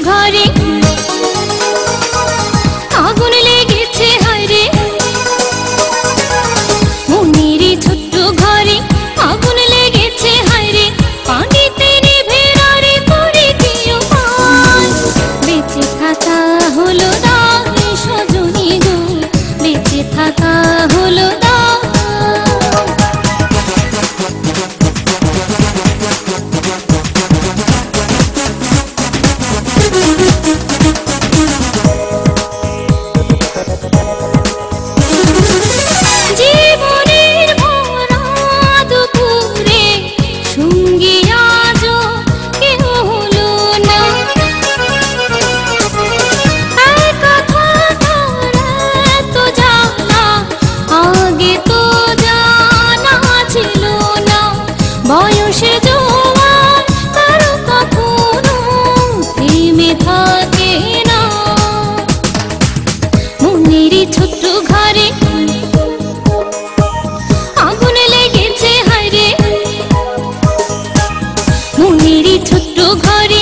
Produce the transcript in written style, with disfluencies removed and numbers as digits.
ঘরে আগুন লেগেছে হায়রে, মনের ছোট্ট ঘরে আগুন লেগেছে হায়রে, পানিতে নিভে রে করে কি উপায়, বেঁচে থাকা হলো দায় সজনী গো, বেঁচে থাকা হলো দায়। জীবনের ভরা দুপুরে সঙ্গী আজও কেউ হলো না, একা থাকার এত জ্বালা আগে তো জানা ছিল না, বয়সে জোয়ার কারো কখনো থেমে থাকে না, মনের ছোট্ট ঘরে আগুন লেগেছে হায়রে, মনের ছোট্ট ঘরে